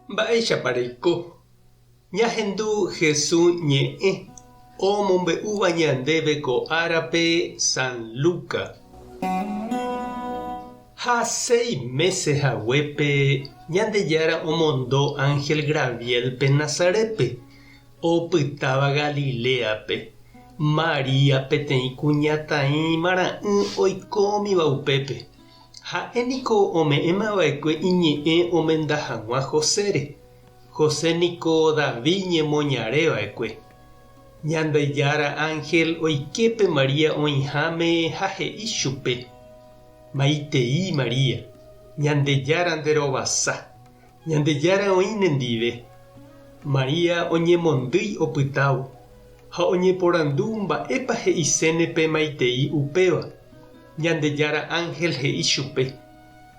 Mba'éichapareko ñahendu Jesús ñe'ẽ omombe'úva ñandéve ko árape San Lucas. Ha 6 meses haguépe Ñandejára omondo Ángel Gabrielpe Nazaretpe, opytáva Galileape. María peteĩ kuñataĩ mara'ỹ oikómiva upépe. Ha'éniko ome'ẽmava'ekue iñe'ẽ omenda hag̃ua Josére. José niko David ñemoñareva'ekue. Ñandejára Ángel oikepe María oĩháme ha he'i chupe: Maitei María, Ñandejára nderovasa, Ñandejára oĩ nendive. María oñemondýi opytávo ha oñeporandu mba'épa he'iséne pe maitei upéva. Ñandejára Ángel he'i chupe: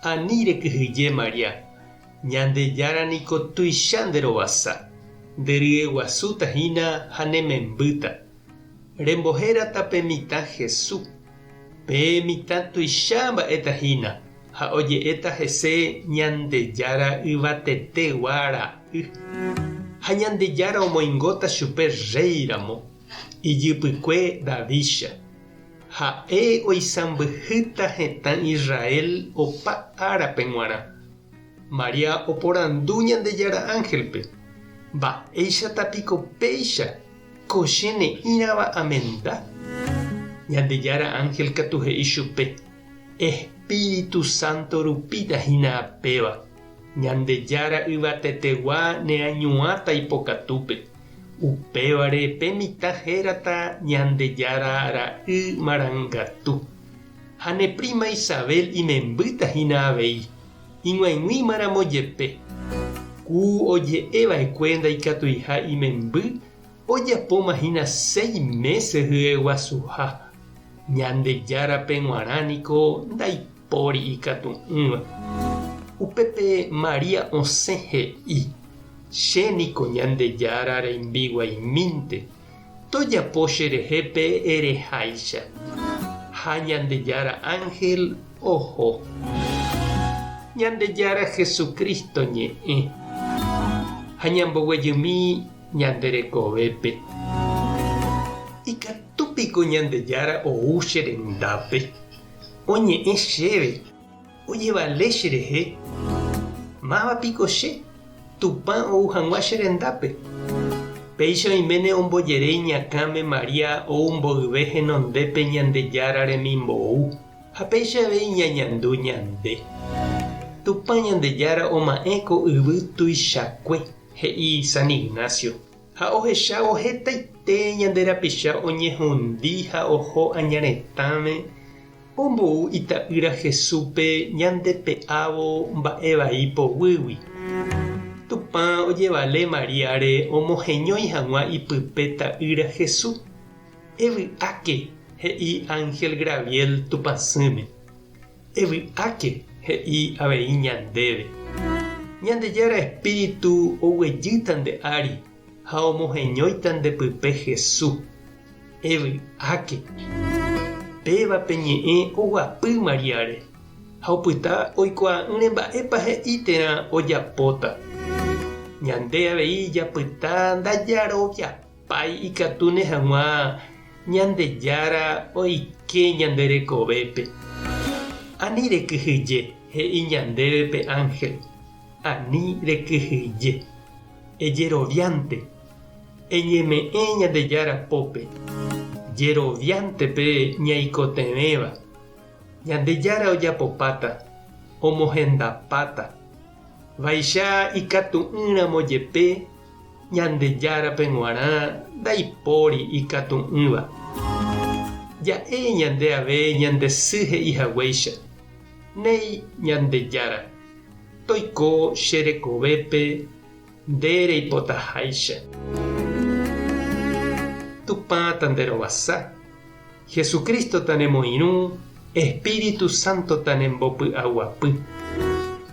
Ani rekyhyje María, Ñandejára niko tuicha nderovasa, nderyeguasútahína ha nemembýta. Rembohérata pe mitã Jesús, pe mitã tuicha mba'etahína, ha oje'éta hese Ñandejára yvateteguara'y. Ha Ñandejára omoingóta chupe réiramo, ijypykue Davídcha. Ha'e oisãmbyhýta hetã Israel opa árape g̃uarã. María oporandu Ñandejára Ángelpe: Mba'éichatapiko péicha, ko che ne'írãva amenda. Ñandejára Ángel katu he'i chupe: Espíritu Santo rupítahína apéva. Ñandejára yvatetegua neañuãta ipokatúpe. Upévare pe mitã hérata Ñandejára ra'y marangatu. Ha ne prima Isabel imembýtahína avei, ig̃uaig̃uímaramo jepe. Ku oje'eva'ekue ndaikatuiha imemby, ojapómahína 6 meses hyeguasuha. Ñandejárape g̃uarã niko ndaipóri ikatu'ỹva. Upépe María osẽ he'i: Che niko Ñandejára reimbiguaimínte, tojapo cherehépe ereháicha. Ha Ñandejára Ángel oho. Ñandejára Jesucristo ñe'ẽ ha ñamboguejymi ñande rekovépe. Ikatúpiko Ñandejára ou che rendápe, oñe'ẽ chéve, ojevale cherehe. Mávapiko che Tupã ou hag̃ua che rendápe. Péicha oiméne ombojerei ñakáme María ou mboyve henondépe Ñandejára remimbou, ha péichavei ñañandu ñande. Tupã Ñandejára oma'ẽko yvy tuichakue, he'i San Ignacio, ha ohechávo hetaite ñande rapicha oñehundi ha oho añaretãme ombou ita'ýra Jesúspe ñandepe'ávo mba'evai povýgui. Tupã ojevale Mariáre omoheñói hag̃ua ipype ta'ýra Jesús. Evy'áke, he'i Ángel Gabriel tupãsýme. Evy'áke, he'i avei ñandéve. Ñandejára Espíritu oguejýta nde ári ha omoheñóita ndepype Jesús. Evy'áke. Pévape ñe'ẽ oguapy Mariáre ha opyta oikuaa'ỹre mba'épa he'ítera ojapóta. Ñande avei japyta ndajaroviapái ikatúne hag̃ua Ñandejára oike ñande rekovépe. Ani rekyhyje, he'i ñandéve pe Ángel. Ani rekyhyje. Ejeroviánte. Eñeme'ẽ Ñandejára pópe. Jeroviánte pe ñaikotevẽva. Ñandejára ojapopáta, omohendapáta. Vaicha ikatu'ỹramo jepe Ñandejárape g̃uarã ndaipóri ikatu'ỹva. Ja'e ñande ave ñande sy he'i hag̃uáicha: Néi Ñandejára, toiko che rekovépe nde reipotaháicha. Tupã tanderovasa, Jesucristo tanemoirũ, Espíritu Santo tanembopy'aguapy.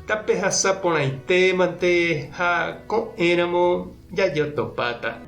Tape hasa porãitémante ha ko'ẽramo jajotopáta.